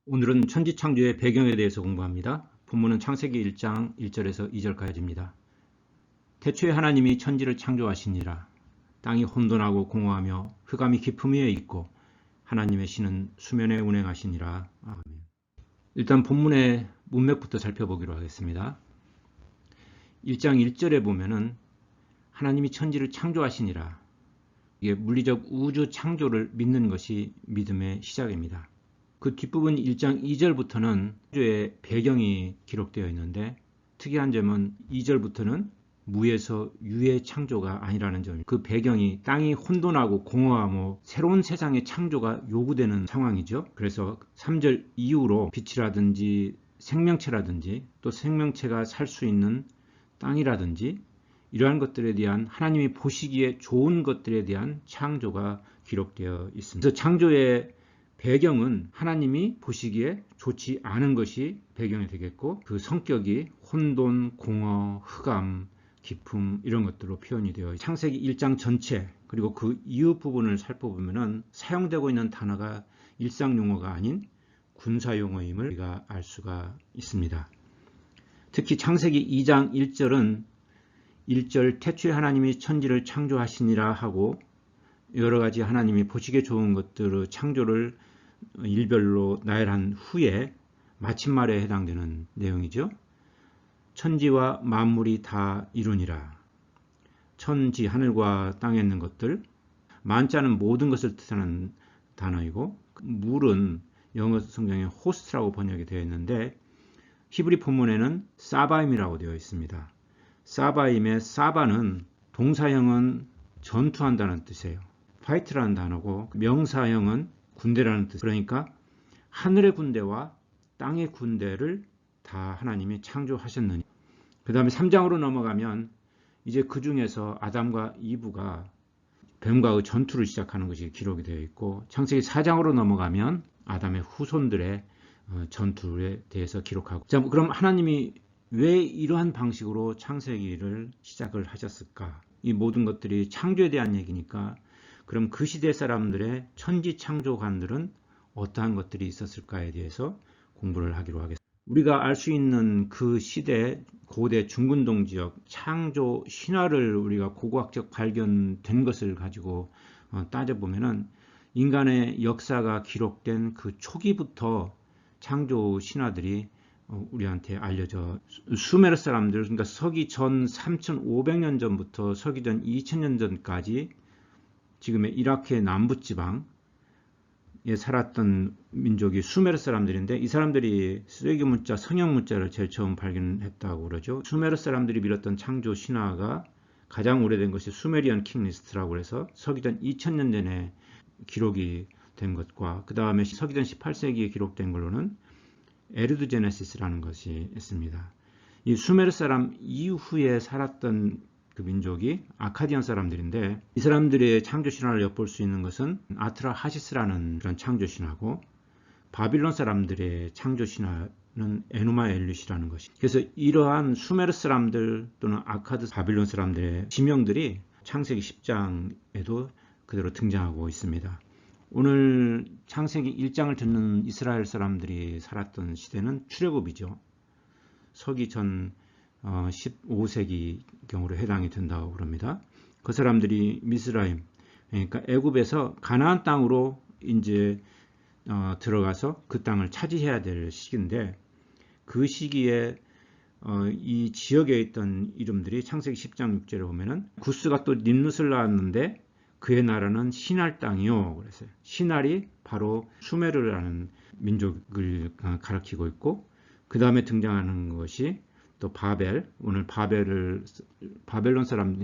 오늘은 천지창조의 배경에 대해서 공부합니다. 본문은 창세기 1장 1절에서 2절까지입니다. 태초에 하나님이 천지를 창조하시니라. 땅이 혼돈하고 공허하며 흑암이 깊음 위에 있고 하나님의 신은 수면에 운행하시니라. 아멘. 일단 본문의 문맥부터 살펴보기로 하겠습니다. 1장 1절에 보면은 하나님이 천지를 창조하시니라. 이게 물리적 우주 창조를 믿는 것이 믿음의 시작입니다. 그 뒷부분 1장 2절부터는 창조의 배경이 기록되어 있는데 특이한 점은 2절부터는 무에서 유의 창조가 아니라는 점입니다. 그 배경이 땅이 혼돈하고 공허하고 새로운 세상의 창조가 요구되는 상황이죠. 그래서 3절 이후로 빛이라든지 생명체라든지 또 생명체가 살 수 있는 땅이라든지 이러한 것들에 대한 하나님이 보시기에 좋은 것들에 대한 창조가 기록되어 있습니다. 그래서 창조의 배경은 하나님이 보시기에 좋지 않은 것이 배경이 되겠고 그 성격이 혼돈, 공허, 흑암, 깊음 이런 것들로 표현이 되어 있습니다. 창세기 1장 전체 그리고 그 이후 부분을 살펴보면 사용되고 있는 단어가 일상용어가 아닌 군사용어임을 우리가 알 수가 있습니다. 특히 창세기 2장 1절은 1절 태초에 하나님이 천지를 창조하시니라 하고 여러 가지 하나님이 보시기에 좋은 것들의 창조를 일별로 나열한 후에 마침말에 해당되는 내용이죠. 천지와 만물이 다 이루니라. 천지, 하늘과 땅에 있는 것들, 만자는 모든 것을 뜻하는 단어이고 물은 영어 성경에 호스트라고 번역이 되어 있는데 히브리 본문에는 사바임이라고 되어 있습니다. 사바임의 사바는 동사형은 전투한다는 뜻이에요. 파이트라는 단어고 명사형은 군대라는 뜻. 그러니까 하늘의 군대와 땅의 군대를 다 하나님이 창조하셨느니. 그 다음에 3장으로 넘어가면 이제 그 중에서 아담과 이브가 뱀과의 전투를 시작하는 것이 기록이 되어 있고 창세기 4장으로 넘어가면 아담의 후손들의 전투에 대해서 기록하고. 자, 그럼 하나님이 왜 이러한 방식으로 창세기를 시작을 하셨을까? 이 모든 것들이 창조에 대한 얘기니까 그럼 그 시대 사람들의 천지 창조관들은 어떠한 것들이 있었을까에 대해서 공부를 하기로 하겠습니다. 우리가 알 수 있는 그 시대 고대 중근동 지역 창조 신화를 우리가 고고학적 발견된 것을 가지고 따져보면은 인간의 역사가 기록된 그 초기부터 창조 신화들이 우리한테 알려져 수메르 사람들 그러니까 서기 전 3500년 전부터 서기 전 2000년 전까지 지금의 이라크의 남부지방에 살았던 민족이 수메르 사람들인데 이 사람들이 쇠기 문자, 성형 문자를 제일 처음 발견했다고 그러죠. 수메르 사람들이 밀었던 창조 신화가 가장 오래된 것이 수메리안 킹리스트라고 해서 서기전 2000년 전에 기록이 된 것과 그 다음에 서기전 18세기에 기록된 걸로는 에르드 제네시스라는 것이 있습니다. 이 수메르 사람 이후에 살았던 그 민족이 아카디안 사람들인데 이 사람들의 창조 신화를 엿볼 수 있는 것은 아트라 하시스라는 그런 창조 신화고 바빌론 사람들의 창조 신화는 에누마 엘리시라는 것이. 그래서 이러한 수메르 사람들 또는 아카드 바빌론 사람들의 지명들이 창세기 10장에도 그대로 등장하고 있습니다. 오늘 창세기 1장을 듣는 이스라엘 사람들이 살았던 시대는 출애굽이죠. 서기 전 15세기 경으로 해당이 된다고 그럽니다. 그 사람들이 미스라임, 그러니까 애굽에서 가나안 땅으로 이제 들어가서 그 땅을 차지해야 될 시기인데 그 시기에 이 지역에 있던 이름들이 창세기 10장 6절에 보면은 구스가 또 nimnut을 낳았는데 그의 나라는 시날 땅이요. 그랬어요. 시날이 바로 수메르라는 민족을 가리키고 있고 그 다음에 등장하는 것이 또 바벨, 오늘 바벨론 사람,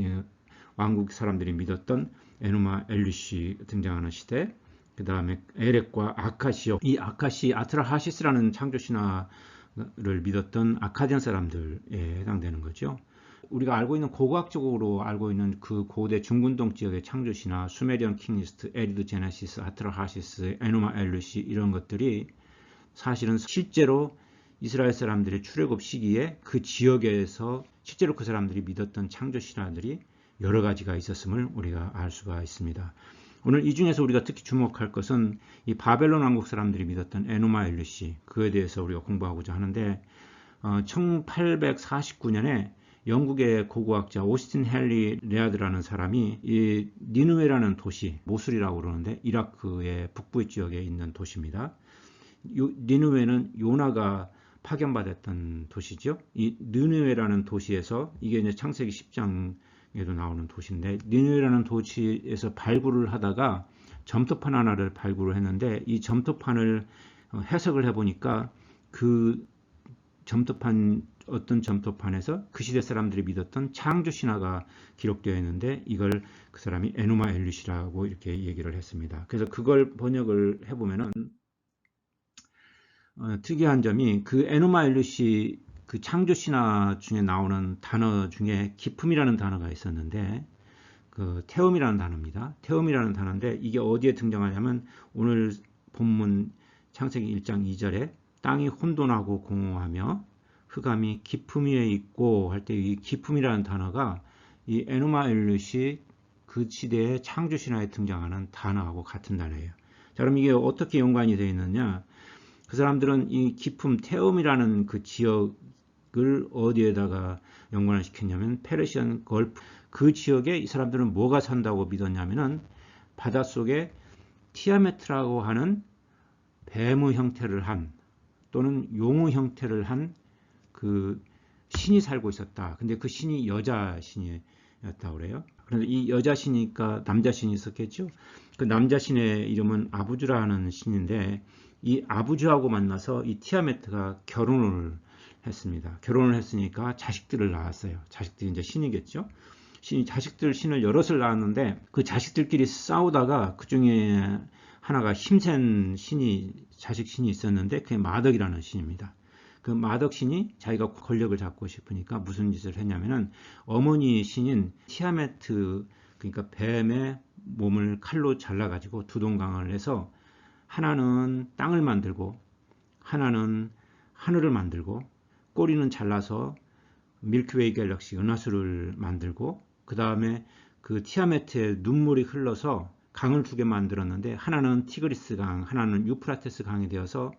왕국 사람들이 믿었던 에누마 엘리시 등장하는 시대, 그 다음에 에렉과 아카시오, 이 아카시, 아트라하시스라는 창조 신화를 믿었던 아카디안 사람들에 해당되는 거죠. 우리가 알고 있는 고고학적으로 알고 있는 그 고대 중근동 지역의 창조 신화, 수메리안 킹리스트, 에리드 제네시스, 아트라하시스, 에누마 엘리시 이런 것들이 사실은 실제로 이스라엘 사람들의 출애굽 시기에 그 지역에서 실제로 그 사람들이 믿었던 창조 신화들이 여러 가지가 있었음을 우리가 알 수가 있습니다. 오늘 이 중에서 우리가 특히 주목할 것은 이 바벨론 왕국 사람들이 믿었던 에누마 엘루시, 그에 대해서 우리가 공부하고자 하는데 1849년에 영국의 고고학자 오스틴 헨리 레아드라는 사람이 이 니느웨라는 도시, 모술이라고 그러는데 이라크의 북부 지역에 있는 도시입니다. 니느웨는 요나가 파견받았던 도시죠. 이 니느웨라는 도시에서 이게 이제 창세기 10장에도 나오는 도시인데 니느웨라는 도시에서 발굴을 하다가 점토판 하나를 발굴을 했는데 이 점토판을 해석을 해보니까 그 점토판 어떤 점토판에서 그 시대 사람들이 믿었던 창조 신화가 기록되어 있는데 이걸 그 사람이 에누마 엘루시라고 이렇게 얘기를 했습니다. 그래서 그걸 번역을 해보면은 특이한 점이 그 에누마 엘루시 그 창조 신화 중에 나오는 단어 중에 기품이라는 단어가 있었는데 그 태음이라는 단어입니다. 태음이라는 단어인데 이게 어디에 등장하냐면 오늘 본문 창세기 1장 2절에 땅이 혼돈하고 공허하며 흑암이 깊음 위에 있고 할 때 이 깊음이라는 단어가 이 에누마 엘루시 그 시대의 창조 신화에 등장하는 단어하고 같은 단어예요. 자, 그럼 이게 어떻게 연관이 되어 있느냐? 그 사람들은 이 깊음 태음이라는 그 지역을 어디에다가 연관을 시켰냐면 페르시안 걸프 그 지역에 이 사람들은 뭐가 산다고 믿었냐면은 바닷속에 티아메트라고 하는 뱀의 형태를 한 또는 용의 형태를 한 그 신이 살고 있었다. 근데 그 신이 여자 신이었다고 그래요. 그런데 이 여자 신이니까 남자 신이 있었겠죠. 그 남자 신의 이름은 아부주라는 신인데 이 아부주하고 만나서 이 티아메트가 결혼을 했습니다. 결혼을 했으니까 자식들을 낳았어요. 자식들이 이제 신이겠죠. 신을 여럿을 낳았는데 그 자식들끼리 싸우다가 그 중에 하나가 힘센 자식 신이 있었는데 그게 마덕이라는 신입니다. 그 마덕 신이 자기가 권력을 잡고 싶으니까 무슨 짓을 했냐면은 어머니 신인 티아메트 그러니까 뱀의 몸을 칼로 잘라가지고 두 동강을 해서 하나는 땅을 만들고 하나는 하늘을 만들고 꼬리는 잘라서 밀크웨이 갤럭시 은하수를 만들고 그 다음에 그 티아메트의 눈물이 흘러서 강을 두 개 만들었는데 하나는 티그리스 강, 하나는 유프라테스 강이 되어서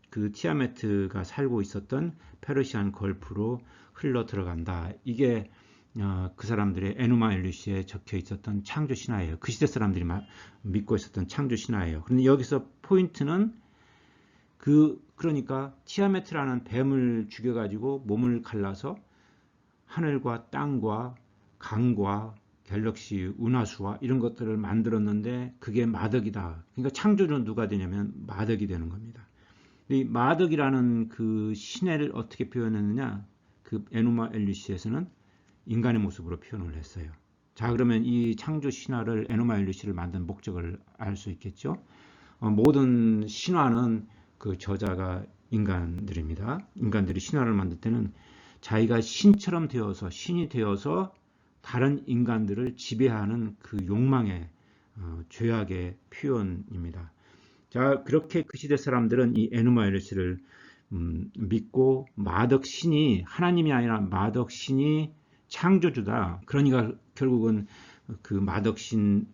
그 티아메트가 살고 있었던 페르시안 걸프로 흘러 들어간다. 이게 그 사람들의 에누마 엘루시에 적혀 있었던 창조 신화예요. 그 시대 사람들이 믿고 있었던 창조 신화예요. 그런데 여기서 포인트는 그러니까 티아메트라는 뱀을 죽여가지고 몸을 갈라서 하늘과 땅과 강과 갤럭시, 은하수와 이런 것들을 만들었는데 그게 마덕이다. 그러니까 창조는 누가 되냐면 마덕이 되는 겁니다. 이 마덕이라는 그 신해를 어떻게 표현했느냐? 그 에누마 엘루시에서는 인간의 모습으로 표현을 했어요. 자, 그러면 이 창조 신화를 에누마 엘루시를 만든 목적을 알 수 있겠죠? 모든 신화는 그 저자가 인간들입니다. 인간들이 신화를 만들 때는 자기가 신처럼 되어서 신이 되어서 다른 인간들을 지배하는 그 욕망의 죄악의 표현입니다. 자, 그렇게 그 시대 사람들은 이 에누마 엘루시를 믿고 마덕 신이 하나님이 아니라 마덕 신이 창조주다. 그러니까 결국은 그 마덕 신의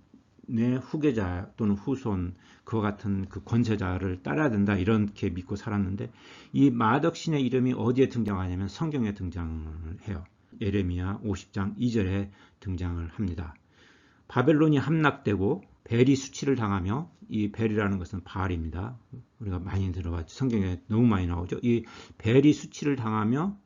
후계자 또는 후손 그와 같은 그 권세자를 따라야 된다. 이렇게 믿고 살았는데 이 마덕 신의 이름이 어디에 등장하냐면 성경에 등장을 해요. 예레미야 50장 2절에 등장을 합니다. 바벨론이 함락되고 벨이 수치를 당하며 이 벨이라는 것은 바알입니다. 우리가 많이 들어봤죠. 성경에 너무 많이 나오죠. 이 벨이 수치를 당하며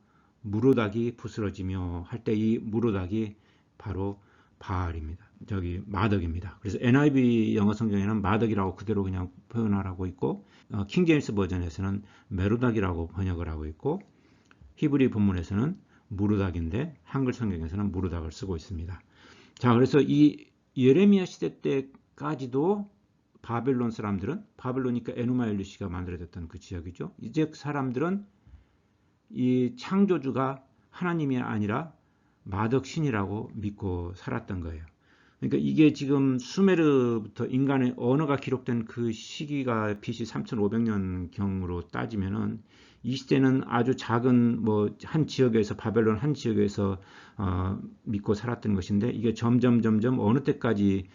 무로닥이 부스러지며 할 때 이 무로닥이 바로 바알입니다. 저기 마덕입니다. 그래서 NIV 영어 성경에는 마덕이라고 그대로 그냥 표현하라고 있고 킹제임스 버전에서는 메로닥이라고 번역을 하고 있고 히브리 본문에서는 무로닥인데 한글 성경에서는 무로닥을 쓰고 있습니다. 자, 그래서 이 예레미야 시대 때까지도 바벨론 사람들은 바벨로니까 에누마 엘루시가 만들어졌던 그 지역이죠. 이제 그 사람들은 이 창조주가 하나님이 아니라 마덕 신이라고 믿고 살았던 거예요. 그러니까 이게 지금 수메르부터 인간의 언어가 기록된 그 시기가 BC 3500년 경으로 따지면은 이 시대는 아주 작은 뭐 한 지역에서 바벨론 한 지역에서 믿고 살았던 것인데 이게 점점 어느 때까지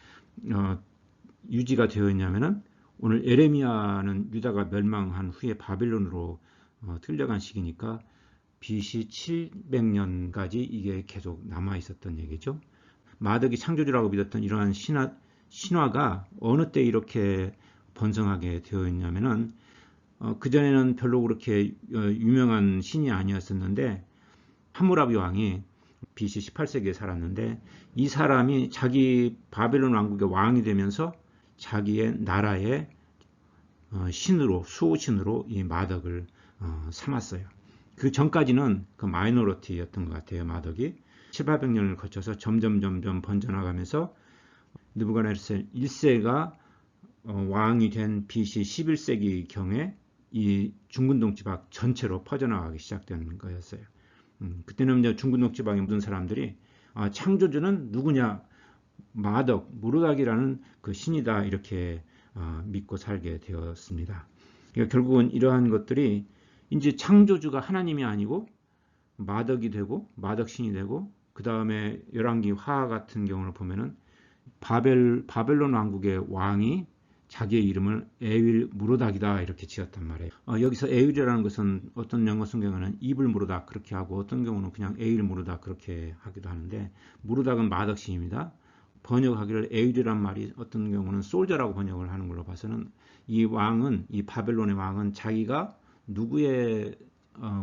유지가 되어 있냐면은 오늘 에레미야는 유다가 멸망한 후에 바벨론으로 끌려간 시기니까 BC 700년까지 이게 계속 남아 있었던 얘기죠. 마덕이 창조주라고 믿었던 이러한 신화가 어느 때 이렇게 번성하게 되어 있냐면은 그전에는 별로 그렇게 유명한 신이 아니었었는데 함무라비 왕이 BC 18세기에 살았는데 이 사람이 자기 바벨론 왕국의 왕이 되면서 자기의 나라의 신으로 수호신으로 이 마덕을 삼았어요. 그 전까지는 그 마이너리티였던 것 같아요. 마덕이 700~800년을 거쳐서 점점 번져나가면서 느부갓네살 1세가 왕이 된 BC 11세기 경에 이 중근동 지방 전체로 퍼져나가기 시작된 거였어요. 그때는 이제 중근동 지방에 묻은 사람들이 창조주는 누구냐? 마덕, 무르닥이라는 그 신이다 이렇게 믿고 살게 되었습니다. 그러니까 결국은 이러한 것들이 이제 창조주가 하나님이 아니고 마덕이 되고 마덕신이 되고 그 다음에 열왕기 하 같은 경우를 보면은 바벨론 왕국의 왕이 자기의 이름을 에윌 무르닥이다 이렇게 지었단 말이에요. 여기서 에윌이라는 것은 어떤 영어 성경에는 이블 무르닥 그렇게 하고 어떤 경우는 그냥 에윌 무르닥 그렇게 하기도 하는데 무르닥은 마덕신입니다. 번역하기를 에윌이란 말이 어떤 경우는 솔저라고 번역을 하는 걸로 봐서는 이 왕은 이 바벨론의 왕은 자기가 누구의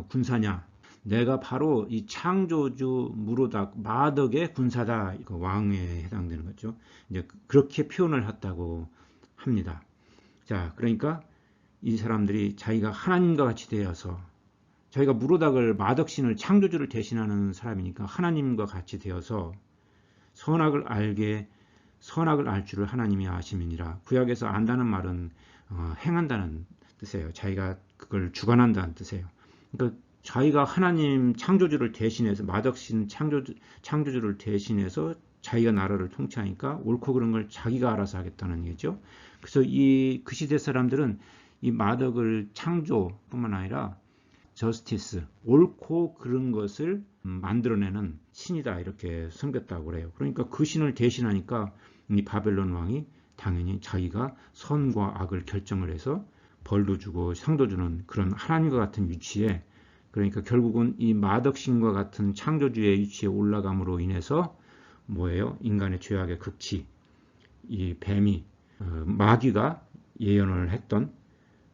군사냐? 내가 바로 이 창조주 무르닥 마덕의 군사다. 그 왕에 해당되는 거죠. 이제 그렇게 표현을 했다고 합니다. 자, 그러니까 이 사람들이 자기가 하나님과 같이 되어서 자기가 무르닥을 마덕신을 창조주를 대신하는 사람이니까 하나님과 같이 되어서 선악을 알 줄을 하나님이 아심이니라. 구약에서 안다는 말은 행한다는 뜻이에요. 자기가 그걸 주관한다는 뜻이에요. 그러니까 자기가 하나님 창조주를 대신해서 마덕신 창조주를 대신해서 자기가 나라를 통치하니까 옳고 그른 걸 자기가 알아서 하겠다는 얘기죠. 그래서 그 시대 사람들은 이 마덕을 창조뿐만 아니라 저스티스, 옳고 그른 것을 만들어내는 신이다 이렇게 섬겼다고 그래요. 그러니까 그 신을 대신하니까 이 바벨론 왕이 당연히 자기가 선과 악을 결정을 해서 벌도 주고 상도 주는 그런 하나님과 같은 위치에, 그러니까 결국은 이 마덕신과 같은 창조주의 위치에 올라감으로 인해서 뭐예요? 인간의 죄악의 극치, 이 뱀이 마귀가 예언을 했던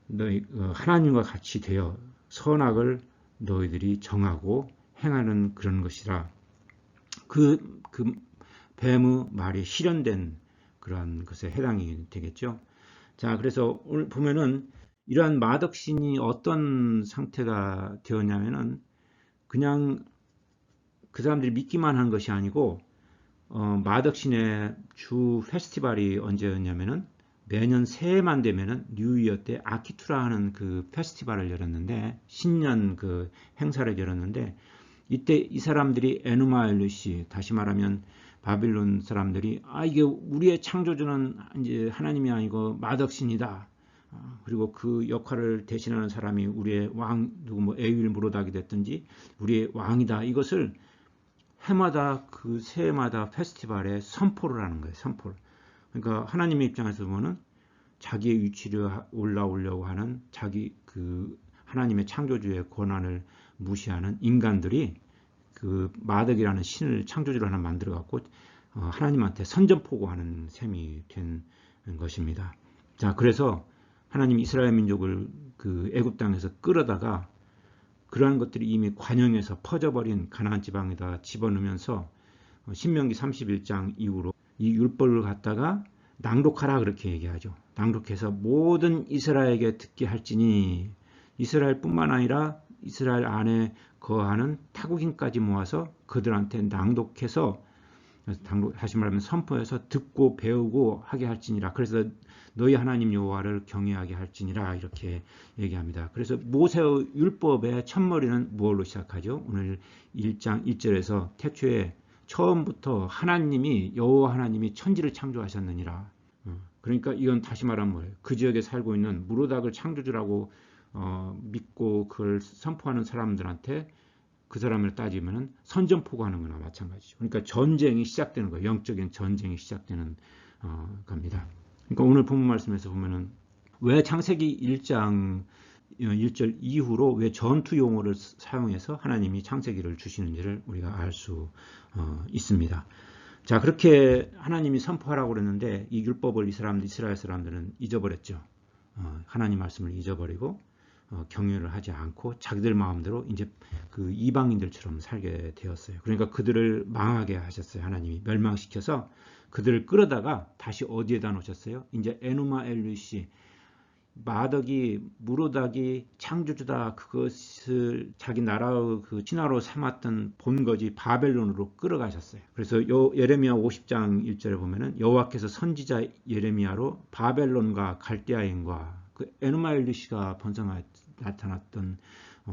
너희 하나님과 같이 되어 선악을 너희들이 정하고 행하는 그런 것이라. 그 뱀의 말이 실현된 그러한 것에 해당이 되겠죠. 자, 그래서 오늘 보면은 이러한 마덕신이 어떤 상태가 되었냐면은 그냥 그 사람들이 믿기만 한 것이 아니고 마덕신의 주 페스티벌이 언제였냐면은 매년 새해만 되면은 뉴이어 때 아키투라 하는 그 페스티벌을 열었는데 신년 그 행사를 열었는데 이때 이 사람들이 에누마 엘루시, 다시 말하면 바빌론 사람들이 이게 우리의 창조주는 이제 하나님이 아니고 마덕신이다. 그리고 그 역할을 대신하는 사람이 우리의 왕 누구 뭐 에윌 무로닥이 됐든지 우리의 왕이다. 이것을 해마다 그 새해마다 페스티벌에 선포를 하는 거예요. 선포를. 그러니까 하나님의 입장에서 보면은 자기의 위치를 올라오려고 하는 자기 그 하나님의 창조주의 권한을 무시하는 인간들이 그 마덕이라는 신을 창조주를 하나 만들어 갖고 하나님한테 선전포고하는 셈이 된 것입니다. 자, 그래서 하나님 이스라엘 민족을 그 애굽 땅에서 끌어다가 그러한 것들이 이미 관영에서 퍼져버린 가나안 지방에다 집어넣으면서 신명기 31장 이후로 이 율법을 갖다가 낭독하라 그렇게 얘기하죠. 낭독해서 모든 이스라엘에게 듣게 할지니, 이스라엘뿐만 아니라 이스라엘 안에 거하는 타국인까지 모아서 그들한테 낭독해서, 다시 말하면 선포해서 듣고 배우고 하게 할지니라. 그래서 너희 하나님 여호와를 경외하게 할지니라 이렇게 얘기합니다. 그래서 모세의 율법의 첫머리는 무엇로 시작하죠? 오늘 1장 1절에서 태초에 처음부터 하나님이 여호와 하나님이 천지를 창조하셨느니라. 그러니까 이건 다시 말하면 뭐예요? 그 지역에 살고 있는 무르닥을 창조주라고 믿고 그걸 선포하는 사람들한테 그 사람을 따지면은 선전포고하는 거나 마찬가지죠. 그러니까 전쟁이 시작되는 거예요. 영적인 전쟁이 시작되는 겁니다. 그러니까 오늘 본문 말씀에서 보면은 왜 창세기 1장 1절 이후로 왜 전투 용어를 사용해서 하나님이 창세기를 주시는지를 우리가 알 수 있습니다. 자, 그렇게 하나님이 선포하라고 그랬는데 이 율법을 이스라엘 사람들은 잊어버렸죠. 하나님 말씀을 잊어버리고 경외를 하지 않고 자기들 마음대로 이제 그 이방인들처럼 살게 되었어요. 그러니까 그들을 망하게 하셨어요. 하나님이 멸망시켜서 그들을 끌어다가 다시 어디에다 놓으셨어요? 이제 에누마 엘루시, 마덕이 무로닥이 창조주다 그것을 자기 나라의 그 신화로 삼았던 본거지 바벨론으로 끌어가셨어요. 그래서 예레미야 50장 1절에 보면은 여호와께서 선지자 예레미야로 바벨론과 갈대아인과 그 에누마엘리시가 나타났던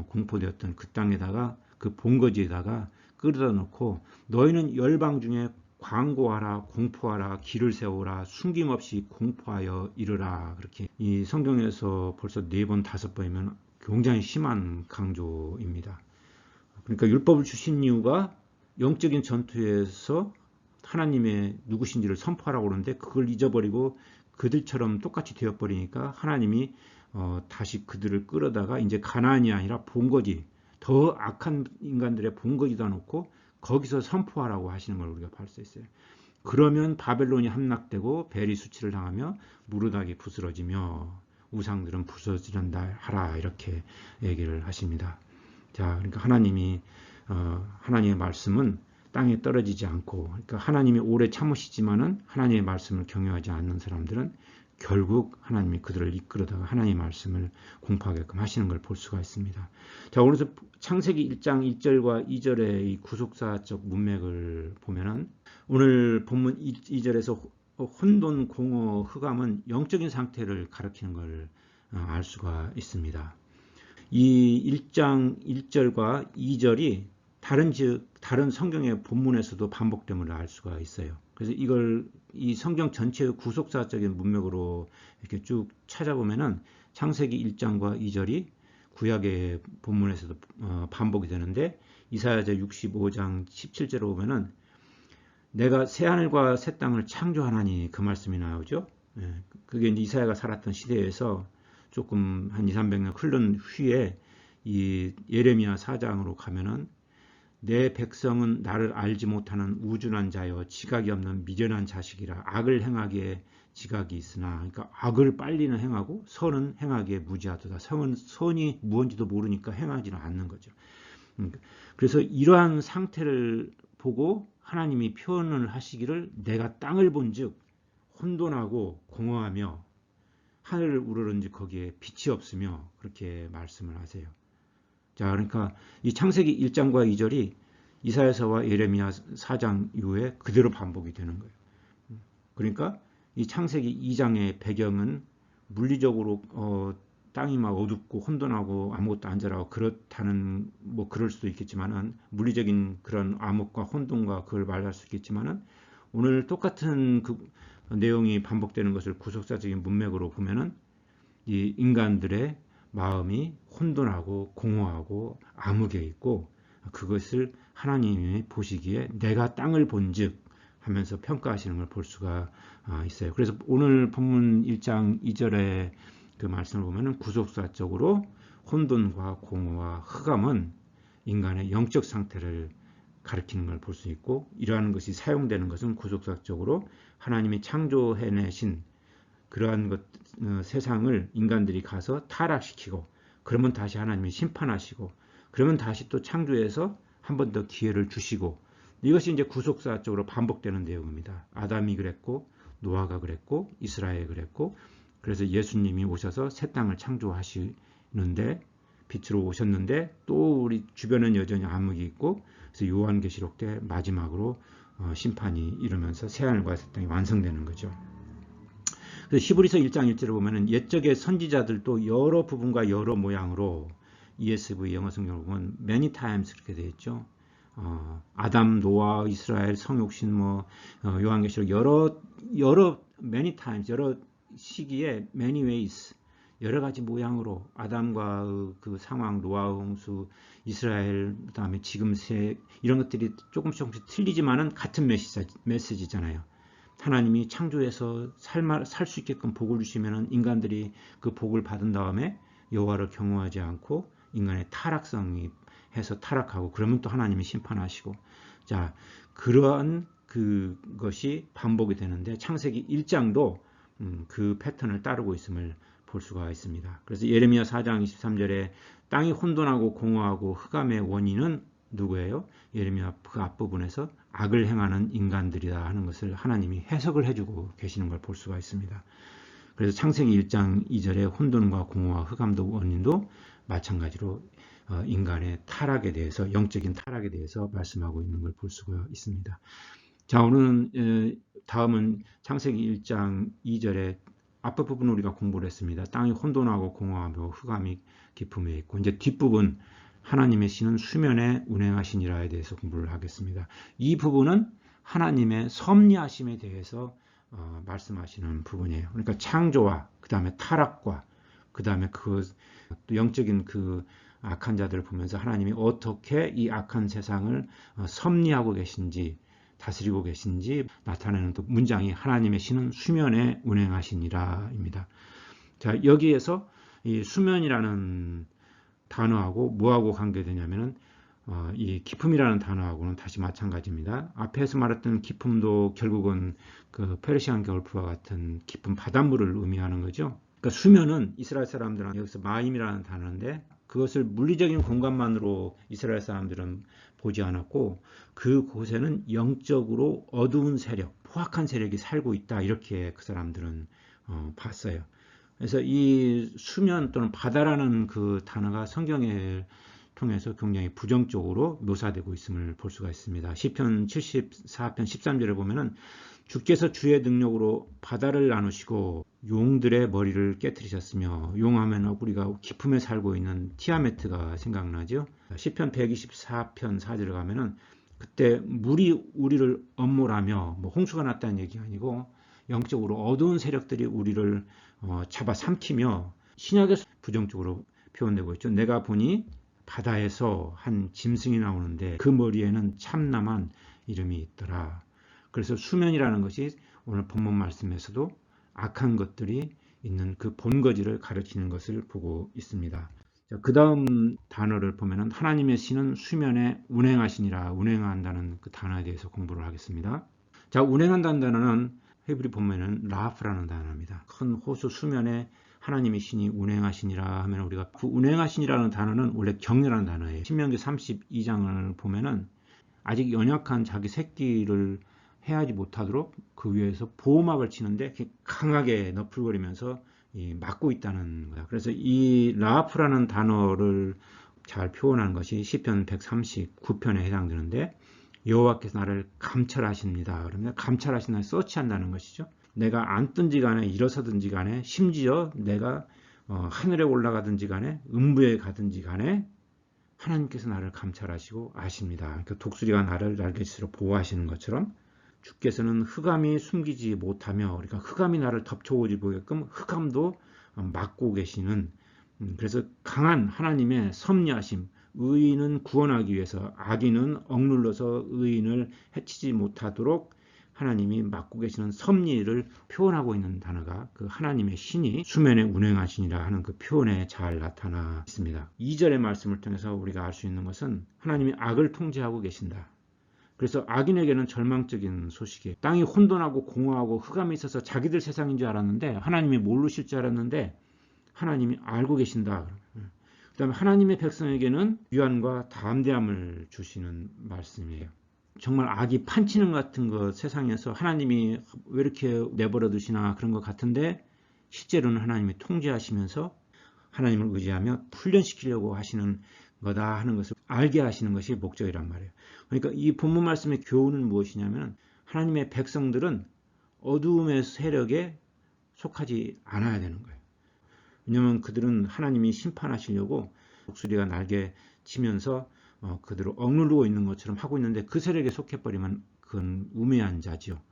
공포되었던 그 땅에다가 그 본거지에다가 끌어다 놓고 너희는 열방 중에 광고하라, 공포하라, 길을 세우라, 숨김없이 공포하여 이르라. 그렇게 이 성경에서 벌써 4번, 5번이면 굉장히 심한 강조입니다. 그러니까 율법을 주신 이유가 영적인 전투에서 하나님의 누구신지를 선포하라고 그러는데 그걸 잊어버리고 그들처럼 똑같이 되어버리니까 하나님이 다시 그들을 끌어다가 이제 가나안이 아니라 본거지, 더 악한 인간들의 본거지다 놓고 거기서 선포하라고 하시는 걸 우리가 볼 수 있어요. 그러면 바벨론이 함락되고 벨이 수치를 당하며 무르닥이 부스러지며 우상들은 부서지는다 하라 이렇게 얘기를 하십니다. 자, 그러니까 하나님의 말씀은 땅에 떨어지지 않고, 그러니까 하나님이 오래 참으시지만은 하나님의 말씀을 경외하지 않는 사람들은 결국 하나님이 그들을 이끌어다가 하나님의 말씀을 공포하게끔 하시는 걸 볼 수가 있습니다. 자, 오늘서 창세기 1장 1절과 2절의 이 구속사적 문맥을 보면은 오늘 본문 2절에서 혼돈, 공허, 흑암은 영적인 상태를 가리키는 걸 알 수가 있습니다. 이 1장 1절과 2절이 다른 성경의 본문에서도 반복됨을 알 수가 있어요. 그래서 이 성경 전체의 구속사적인 문맥으로 이렇게 쭉 찾아보면은 창세기 1장과 2절이 구약의 본문에서도 반복이 되는데 이사야서 65장 17절에 보면은 내가 새하늘과 새 땅을 창조하나니 그 말씀이 나오죠. 그게 이제 이사야가 살았던 시대에서 조금 한 200~300년 흐른 후에 이 예레미야 4장으로 가면은 내 백성은 나를 알지 못하는 우준한 자여 지각이 없는 미련한 자식이라 악을 행하기에 지각이 있으나, 그러니까 악을 빨리는 행하고 선은 행하기에 무지하도다. 선이 무언지도 모르니까 행하지는 않는 거죠. 그래서 이러한 상태를 보고 하나님이 표현을 하시기를 내가 땅을 본즉 혼돈하고 공허하며 하늘을 우러른즉 거기에 빛이 없으며 그렇게 말씀을 하세요. 자, 그러니까 이 창세기 1장과 2절이 이사야서와 예레미야 4장 이후에 그대로 반복이 되는 거예요. 그러니까 이 창세기 2장의 배경은 물리적으로 땅이 막 어둡고 혼돈하고 아무것도 안 자라고 그렇다는 뭐 그럴 수도 있겠지만은 물리적인 그런 암흑과 혼돈과 그걸 말할 수 있겠지만은 오늘 똑같은 그 내용이 반복되는 것을 구속사적인 문맥으로 보면은 이 인간들의 마음이 혼돈하고 공허하고 암흑에 있고 그것을 하나님이 보시기에 내가 땅을 본즉 하면서 평가하시는 걸 볼 수가 있어요. 그래서 오늘 본문 1장 2절의 그 말씀을 보면은 구속사적으로 혼돈과 공허와 흑암은 인간의 영적 상태를 가리키는 걸 볼 수 있고 이러한 것이 사용되는 것은 구속사적으로 하나님이 창조해내신 그러한 세상을 인간들이 가서 타락시키고 그러면 다시 하나님이 심판하시고 그러면 다시 또 창조해서 한 번 더 기회를 주시고 이것이 이제 구속사적으로 반복되는 내용입니다. 아담이 그랬고 노아가 그랬고 이스라엘이 그랬고 그래서 예수님이 오셔서 새 땅을 창조하시는데 빛으로 오셨는데 또 우리 주변은 여전히 암흑이 있고 그래서 요한계시록 때 마지막으로 심판이 이루면서 새하늘과 새 땅이 완성되는 거죠. 그래서 히브리서 1장 1절을 보면은 옛적의 선지자들도 여러 부분과 여러 모양으로 ESV 영어 성경을 보면 many times 그렇게 되어 있죠. 아담, 노아, 이스라엘, 성육신, 요한계시록 여러 many times 여러 시기에 many ways 여러 가지 모양으로 아담과 그 상황, 노아 홍수, 이스라엘, 그다음에 지금 이런 것들이 조금씩 틀리지만은 같은 메시지잖아요. 하나님이 창조해서 살 수 있게끔 복을 주시면 인간들이 그 복을 받은 다음에 여호와를 경외하지 않고 인간의 타락성이 해서 타락하고 그러면 또 하나님이 심판하시고, 자, 그러한 그것이 반복이 되는데 창세기 1장도 그 패턴을 따르고 있음을 볼 수가 있습니다. 그래서 예레미야 4장 23절에 땅이 혼돈하고 공허하고 흑암의 원인은 누구예요? 예레미야 그 앞부분에서 악을 행하는 인간들이다 하는 것을 하나님이 해석을 해주고 계시는 걸 볼 수가 있습니다. 그래서 창세기 1장 2절에 혼돈과 공허와 흑암도 원인도 마찬가지로 인간의 타락에 대해서, 영적인 타락에 대해서 말씀하고 있는 걸 볼 수가 있습니다. 자, 오늘은 다음은 창세기 1장 2절에 앞부분 우리가 공부를 했습니다. 땅이 혼돈하고 공허하며 흑암이 깊음에 있고, 이제 뒷부분 하나님의 신은 수면에 운행하시니라에 대해서 공부를 하겠습니다. 이 부분은 하나님의 섭리하심에 대해서 말씀하시는 부분이에요. 그러니까 창조와 그 다음에 타락과 그 다음에 그 영적인 그 악한 자들을 보면서 하나님이 어떻게 이 악한 세상을 섭리하고 계신지, 다스리고 계신지 나타내는 또 문장이 하나님의 신은 수면에 운행하시니라입니다. 자, 여기에서 이 수면이라는 단어하고 뭐하고 관계되냐면은 이 기품이라는 단어하고는 다시 마찬가지입니다. 앞에서 말했던 기품도 결국은 그 페르시안 겨울프와 같은 깊은 바닷물을 의미하는 거죠. 그러니까 수면은 이스라엘 사람들은 여기서 마임이라는 단어인데 그것을 물리적인 공간만으로 이스라엘 사람들은 보지 않았고 그곳에는 영적으로 어두운 세력, 포악한 세력이 살고 있다, 이렇게 그 사람들은 봤어요. 그래서 이 수면 또는 바다라는 그 단어가 성경에 통해서 굉장히 부정적으로 묘사되고 있음을 볼 수가 있습니다. 시편 74편 13절에 보면은 주께서 주의 능력으로 바다를 나누시고 용들의 머리를 깨뜨리셨으며, 용하면 우리가 기품에 살고 있는 티아메트가 생각나죠. 시편 124편 4절에 가면은 그때 물이 우리를 엄몰하며, 뭐 홍수가 났다는 얘기가 아니고 영적으로 어두운 세력들이 우리를 잡아삼키며, 신약에서 부정적으로 표현되고 있죠. 내가 보니 바다에서 한 짐승이 나오는데 그 머리에는 참남한 이름이 있더라. 그래서 수면이라는 것이 오늘 본문 말씀에서도 악한 것들이 있는 그 본거지를 가르치는 것을 보고 있습니다. 그 다음 단어를 보면은 하나님의 신은 수면에 운행하시니라, 운행한다는 그 단어에 대해서 공부를 하겠습니다. 자, 운행한다는 단어는 히브리 본문에는 라프라는 단어입니다. 큰 호수 수면에 하나님의 신이 운행하시니라 하면, 우리가 그 운행하시니라는 단어는 원래 경례라는 단어예요. 신명기 32장을 보면은 아직 연약한 자기 새끼를 해하지 못하도록 그 위에서 보호막을 치는데 강하게 너풀거리면서 막고 있다는 거야. 그래서 이 라프라는 단어를 잘 표현하는 것이 시편 139편에 해당되는데, 여호와께서 나를 감찰하십니다. 그러면 감찰하신다는, 서치한다는 것이죠. 내가 앉든지 간에 일어서든지 간에, 심지어 내가 하늘에 올라가든지 간에 음부에 가든지 간에 하나님께서 나를 감찰하시고 아십니다. 그러니까 독수리가 나를 날개짓으로 보호하시는 것처럼 주께서는 흑암이 숨기지 못하며, 그러니까 흑암이 나를 덮쳐오지 보게끔 흑암도 막고 계시는, 그래서 강한 하나님의 섭리하심, 의인은 구원하기 위해서 악인은 억눌러서 의인을 해치지 못하도록 하나님이 막고 계시는 섭리를 표현하고 있는 단어가 그 하나님의 신이 수면에 운행하시니라 하는 그 표현에 잘 나타나 있습니다. 2절의 말씀을 통해서 우리가 알 수 있는 것은 하나님이 악을 통제하고 계신다. 그래서 악인에게는 절망적인 소식이에요. 땅이 혼돈하고 공허하고 흑암이 있어서 자기들 세상인 줄 알았는데, 하나님이 모르실 줄 알았는데 하나님이 알고 계신다. 그 다음에 하나님의 백성에게는 위안과 담대함을 주시는 말씀이에요. 정말 악이 판치는 같은 것, 세상에서 하나님이 왜 이렇게 내버려 두시나 그런 것 같은데 실제로는 하나님이 통제하시면서 하나님을 의지하며 훈련시키려고 하시는 거다 하는 것을 알게 하시는 것이 목적이란 말이에요. 그러니까 이 본문 말씀의 교훈은 무엇이냐면, 하나님의 백성들은 어두움의 세력에 속하지 않아야 되는 거예요. 왜냐하면 그들은 하나님이 심판하시려고 독수리가 날개 치면서 그들을 억누르고 있는 것처럼 하고 있는데, 그 세력에 속해버리면 그건 우매한 자죠.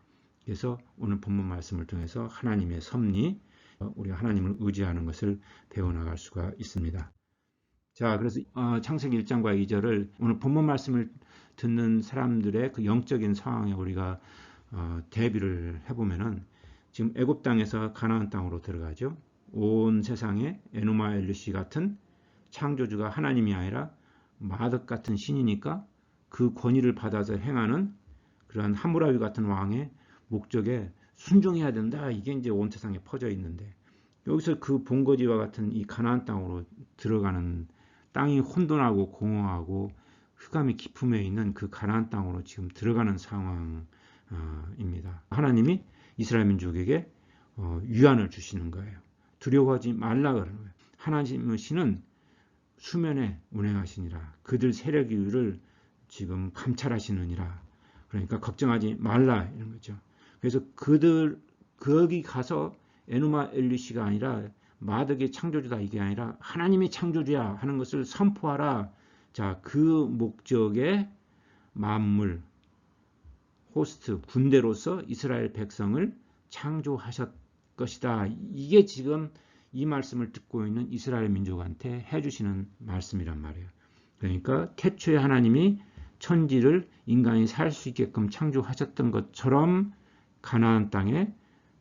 그래서 오늘 본문 말씀을 통해서 하나님의 섭리, 우리가 하나님을 의지하는 것을 배워나갈 수가 있습니다. 자, 그래서 창세기 1장과 2절을 오늘 본문 말씀을 듣는 사람들의 그 영적인 상황에 우리가 대비를 해보면은 지금 애굽 땅에서 가나안 땅으로 들어가죠. 온 세상에 에누마 엘리시 같은 창조주가 하나님이 아니라 마득 같은 신이니까 그 권위를 받아서 행하는 그러한 하무라비 같은 왕의 목적에 순종해야 된다. 이게 이제 온 세상에 퍼져 있는데 여기서 그 본거지와 같은 이 가나안 땅으로 들어가는 땅이 혼돈하고 공허하고 흑암이 깊음에 있는 그 가나안 땅으로 지금 들어가는 상황입니다. 하나님이 이스라엘 민족에게 위안을 주시는 거예요. 두려워하지 말라 그러는 거예요. 하나님의 신은 수면에 운행하시니라. 그들 세력 이유를 지금 감찰하시느니라. 그러니까 걱정하지 말라 이런 거죠. 그래서 그들 거기 가서 에누마 엘리시가 아니라 마득의 창조주다 이게 아니라 하나님이 창조주야 하는 것을 선포하라. 자, 그 목적의 만물 호스트 군대로서 이스라엘 백성을 창조하셨 것이다. 이게 지금 이 말씀을 듣고 있는 이스라엘 민족한테 해주시는 말씀이란 말이에요. 그러니까 태초에 하나님이 천지를 인간이 살 수 있게끔 창조하셨던 것처럼 가나안 땅에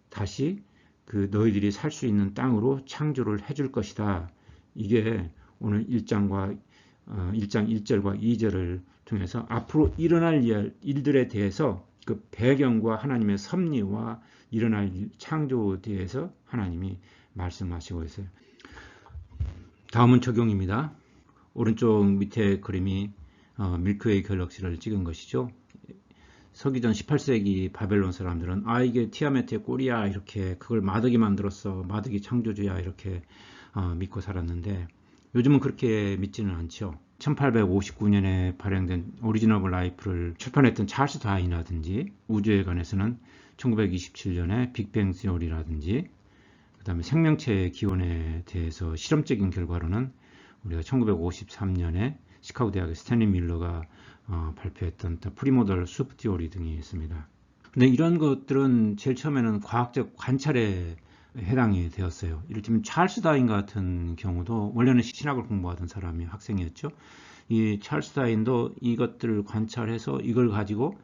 다시 그 너희들이 살 수 있는 땅으로 창조를 해줄 것이다. 이게 오늘 1장 1절과 2절을 통해서 앞으로 일어날 일들에 대해서 그 배경과 하나님의 섭리와 일어날 창조에 대해서 하나님이 말씀하시고 있어요. 다음은 적용입니다. 오른쪽 밑에 그림이 밀크웨이 갤럭시를 찍은 것이죠. 서기전 18세기 바벨론 사람들은 이게 티아메트의 꼴이야 이렇게 그걸 마득이 만들었어 마득이 창조주야 이렇게 믿고 살았는데 요즘은 그렇게 믿지는 않죠. 1859년에 발행된 오리진 오브 라이프를 출판했던 찰스 다윈이라든지 우주에 관해서는 1927년에 빅뱅 시오리라든지 그 다음에 생명체의 기원에 대해서 실험적인 결과로는 우리가 1953년에 시카고 대학의 스탠리 밀러가 발표했던 프리모델 수프 티오리 등이 있습니다. 근데 이런 것들은 제일 처음에는 과학적 관찰에 해당이 되었어요. 이를테면 찰스 다윈 같은 경우도 원래는 신학을 공부하던 사람이 학생이었죠. 이 찰스 다윈도 이것들을 관찰해서 이걸 가지고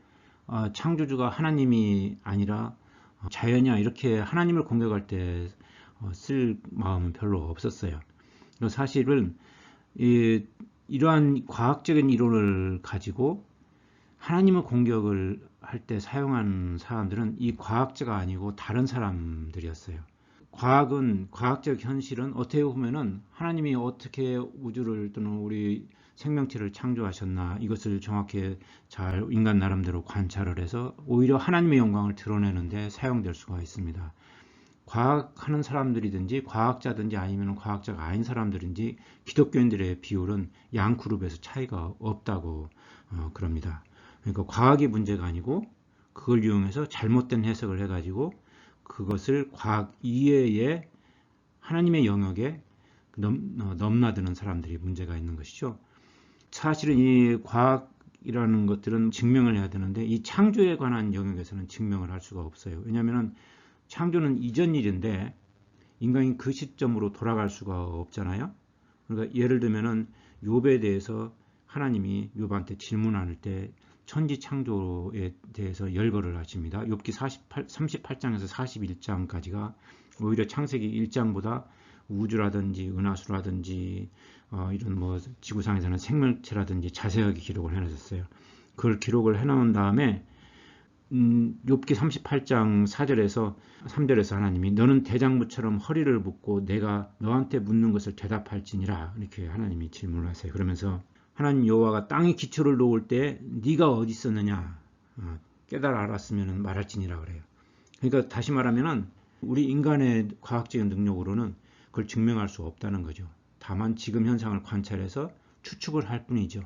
창조주가 하나님이 아니라 자연이야 이렇게 하나님을 공격할 때 쓸 마음은 별로 없었어요. 사실은 이러한 과학적인 이론을 가지고 하나님의 공격을 할 때 사용한 사람들은 이 과학자가 아니고 다른 사람들이었어요. 과학적 현실은 어떻게 보면은 하나님이 어떻게 우주를 또는 우리 생명체를 창조하셨나 이것을 정확히 잘 인간 나름대로 관찰을 해서 오히려 하나님의 영광을 드러내는데 사용될 수가 있습니다. 과학하는 사람들이든지 과학자든지 아니면 과학자가 아닌 사람들인지 기독교인들의 비율은 양 그룹에서 차이가 없다고 그럽니다. 그러니까 과학이 문제가 아니고 그걸 이용해서 잘못된 해석을 해가지고 그것을 과학 이외에 하나님의 영역에 넘나드는 사람들이 문제가 있는 것이죠. 사실은 이 과학이라는 것들은 증명을 해야 되는데 이 창조에 관한 영역에서는 증명을 할 수가 없어요. 왜냐하면 창조는 이전 일인데 인간이 그 시점으로 돌아갈 수가 없잖아요. 그러니까 예를 들면은 욥에 대해서 하나님이 욥한테 질문할 때 천지 창조에 대해서 열거를 하십니다. 욥기 38장에서 41장까지가 오히려 창세기 1장보다 우주라든지 은하수라든지 이런 뭐 지구상에서는 생명체라든지 자세하게 기록을 해놓으셨어요. 그걸 기록을 해놓은 다음에 욥기 38장 4절에서 3절에서 하나님이 너는 대장부처럼 허리를 묶고 내가 너한테 묻는 것을 대답할지니라 이렇게 하나님이 질문을 하세요. 그러면서 하나님 여호와가 땅에 기초를 놓을 때 네가 어디 있었느냐 깨달아 알았으면 말할지니라 그래요. 그러니까 다시 말하면은 우리 인간의 과학적인 능력으로는 그걸 증명할 수 없다는 거죠. 다만 지금 현상을 관찰해서 추측을 할 뿐이죠.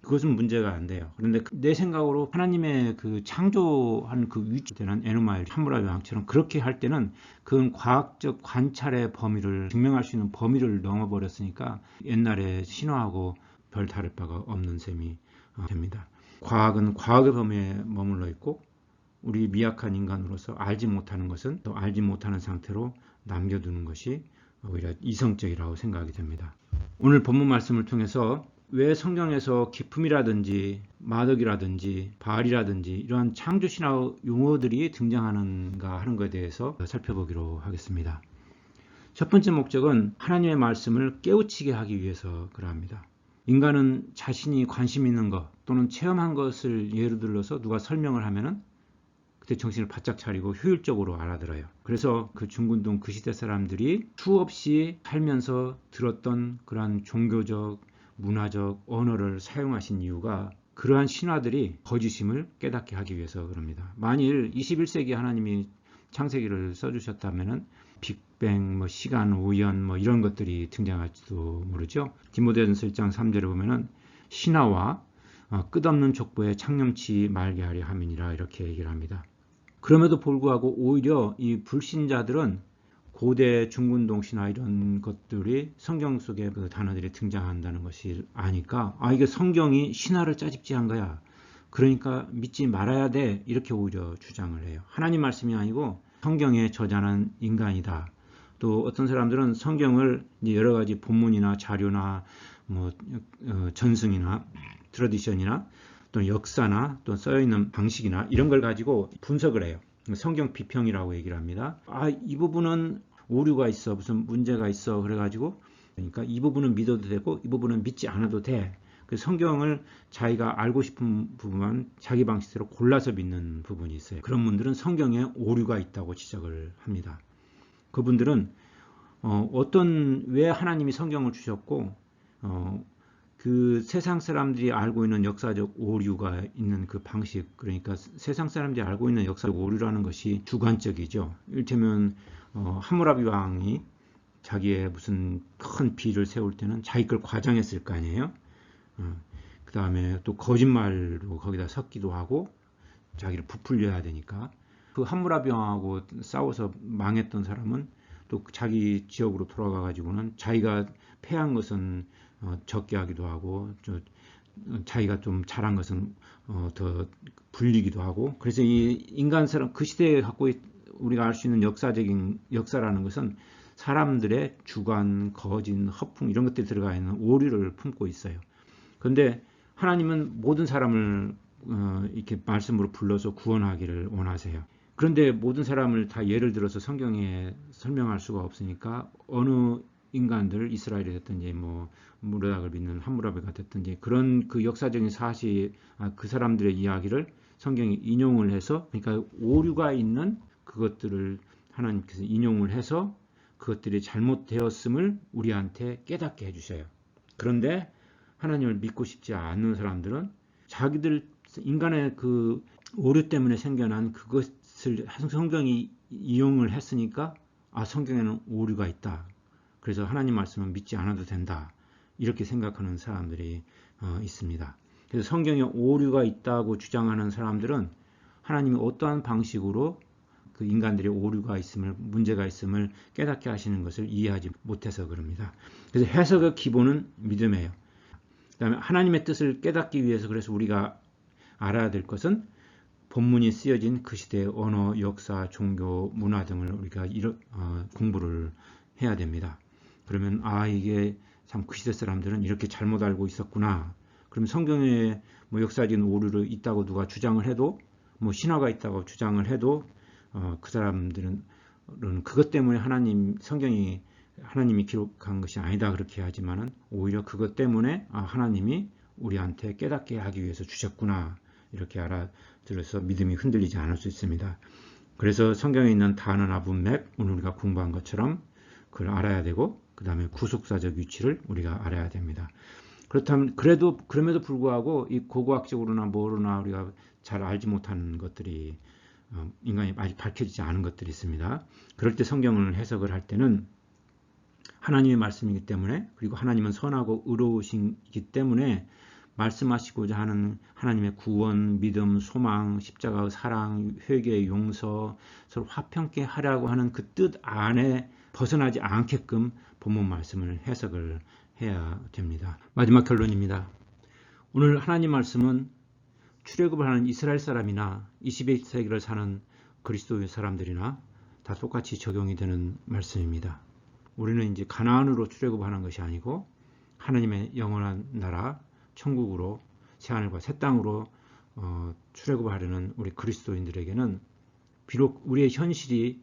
그것은 문제가 안 돼요. 그런데 내 생각으로 하나님의 그 창조한 그 위치되는 에누마 하무라비 왕처럼 그렇게 할 때는 그건 과학적 관찰의 범위를 증명할 수 있는 범위를 넘어버렸으니까 옛날에 신화하고 별 다를 바가 없는 셈이 됩니다. 과학은 과학의 범위에 머물러 있고 우리 미약한 인간으로서 알지 못하는 것은 또 알지 못하는 상태로 남겨두는 것이 오히려 이성적이라고 생각이 됩니다. 오늘 본문 말씀을 통해서 왜 성경에서 기품이라든지 마덕이라든지 바알이라든지 이러한 창조신화 용어들이 등장하는가 하는 것에 대해서 살펴보기로 하겠습니다. 첫 번째 목적은 하나님의 말씀을 깨우치게 하기 위해서 그러합니다. 인간은 자신이 관심 있는 것 또는 체험한 것을 예로 들어서 누가 설명을 하면은 그때 정신을 바짝 차리고 효율적으로 알아들어요. 그래서 그 중근동 그 시대 사람들이 수없이 살면서 들었던 그러한 종교적, 문화적 언어를 사용하신 이유가 그러한 신화들이 거짓임을 깨닫게 하기 위해서 그럽니다. 만일 21세기 하나님이 창세기를 써주셨다면 빅뱅, 시간, 우연 이런 것들이 등장할지도 모르죠. 디모데전서 1장 3절에 보면은 신화와 끝없는 족보에 창념치 말게 하려 함이니라 이렇게 얘기를 합니다. 그럼에도 불구하고 오히려 이 불신자들은 고대 중근동 신화 이런 것들이 성경 속에 그 단어들이 등장한다는 것을 아니까 이게 성경이 신화를 짜집지한 거야. 그러니까 믿지 말아야 돼. 이렇게 오히려 주장을 해요. 하나님 말씀이 아니고 성경에 저자는 인간이다. 또 어떤 사람들은 성경을 여러 가지 본문이나 자료나 전승이나 트래디션이나 또 역사나 또 써있는 방식이나 이런 걸 가지고 분석을 해요. 성경 비평이라고 얘기를 합니다. 이 부분은 오류가 있어, 무슨 문제가 있어 그래가지고 그러니까 이 부분은 믿어도 되고 이 부분은 믿지 않아도 돼. 그 성경을 자기가 알고 싶은 부분만 자기 방식대로 골라서 믿는 부분이 있어요. 그런 분들은 성경에 오류가 있다고 지적을 합니다. 그분들은 왜 하나님이 성경을 주셨고 그 세상 사람들이 알고 있는 역사적 오류가 있는 그 방식, 그러니까 세상 사람들이 알고 있는 역사적 오류라는 것이 주관적이죠. 이를테면 함무라비 왕이 자기의 무슨 큰 비를 세울 때는 자기 걸 과장했을 거 아니에요. 그 다음에 또 거짓말로 거기다 섞기도 하고 자기를 부풀려야 되니까 그 함무라비 왕하고 싸워서 망했던 사람은 또 자기 지역으로 돌아가 가지고는 자기가 패한 것은 적게 하기도 하고 자기가 좀 잘한 것은 더 불리기도 하고 그래서 이 인간 사람 그 시대에 갖고 우리가 알 수 있는 역사적인 역사라는 것은 사람들의 주관, 거짓, 허풍 이런 것들이 들어가 있는 오류를 품고 있어요. 그런데 하나님은 모든 사람을 이렇게 말씀으로 불러서 구원하기를 원하세요. 그런데 모든 사람을 다 예를 들어서 성경에 설명할 수가 없으니까 어느 인간들 이스라엘이 됐든지 무라닥을 믿는 함무라비가 됐든지 그런 그 역사적인 사실 그 사람들의 이야기를 성경이 인용을 해서 그러니까 오류가 있는 그것들을 하나님께서 인용을 해서 그것들이 잘못되었음을 우리한테 깨닫게 해주셔요. 그런데 하나님을 믿고 싶지 않는 사람들은 자기들 인간의 그 오류 때문에 생겨난 그것을 성경이 이용을 했으니까 성경에는 오류가 있다. 그래서 하나님 말씀은 믿지 않아도 된다. 이렇게 생각하는 사람들이 있습니다. 그래서 성경에 오류가 있다고 주장하는 사람들은 하나님이 어떠한 방식으로 그 인간들의 오류가 있음을 문제가 있음을 깨닫게 하시는 것을 이해하지 못해서 그럽니다. 그래서 해석의 기본은 믿음이에요. 그다음에 하나님의 뜻을 깨닫기 위해서 그래서 우리가 알아야 될 것은 본문이 쓰여진 그 시대의 언어, 역사, 종교, 문화 등을 우리가 공부를 해야 됩니다. 그러면 이게 참 그 시대 사람들은 이렇게 잘못 알고 있었구나. 그럼 성경에 역사적인 오류를 있다고 누가 주장을 해도 신화가 있다고 주장을 해도 그 사람들은 그것 때문에 성경이 하나님이 기록한 것이 아니다 그렇게 하지만은 오히려 그것 때문에 하나님이 우리한테 깨닫게 하기 위해서 주셨구나 이렇게 알아들어서 믿음이 흔들리지 않을 수 있습니다. 그래서 성경에 있는 단어나 문맥 오늘 우리가 공부한 것처럼 그걸 알아야 되고 그 다음에 구속사적 위치를 우리가 알아야 됩니다. 그렇다면 그럼에도 불구하고 이 고고학적으로나 뭐로나 우리가 잘 알지 못하는 것들이 인간이 아직 밝혀지지 않은 것들이 있습니다. 그럴 때 성경을 해석을 할 때는 하나님의 말씀이기 때문에 그리고 하나님은 선하고 의로우시기 때문에 말씀하시고자 하는 하나님의 구원, 믿음, 소망, 십자가의 사랑, 회개의 용서, 서로 화평케 하려고 하는 그 뜻 안에 벗어나지 않게끔 본문 말씀을 해석을 해야 됩니다. 마지막 결론입니다. 오늘 하나님 말씀은 출애굽을 하는 이스라엘 사람이나 21세기를 사는 그리스도의 사람들이나 다 똑같이 적용이 되는 말씀입니다. 우리는 이제 가나안으로 출애굽하는 것이 아니고 하나님의 영원한 나라 천국으로 새하늘과 새 땅으로 출애굽하려는 우리 그리스도인들에게는 비록 우리의 현실이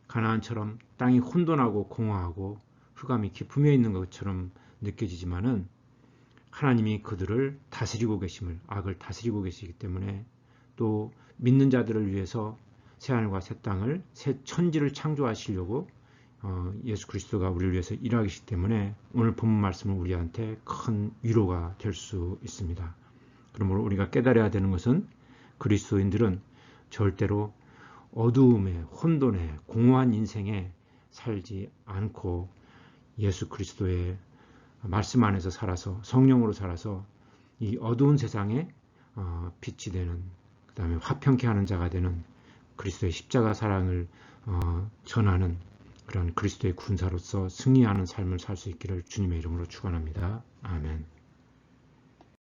가나안처럼 땅이 혼돈하고 공허하고 흑암이 깊음에 있는 것처럼 느껴지지만은 하나님이 그들을 다스리고 계심을, 악을 다스리고 계시기 때문에, 또 믿는 자들을 위해서 새하늘과 새 땅을, 새 천지를 창조하시려고 예수 그리스도가 우리를 위해서 일하시기 때문에 오늘 본문 말씀은 우리한테 큰 위로가 될 수 있습니다. 그러므로 우리가 깨달아야 되는 것은 그리스도인들은 절대로 어두움에, 혼돈에, 공허한 인생에 살지 않고 예수 그리스도의 말씀 안에서 살아서, 성령으로 살아서 이 어두운 세상에 빛이 되는, 그 다음에 화평케 하는 자가 되는, 그리스도의 십자가 사랑을 전하는 그런 그리스도의 군사로서 승리하는 삶을 살 수 있기를 주님의 이름으로 축원합니다. 아멘.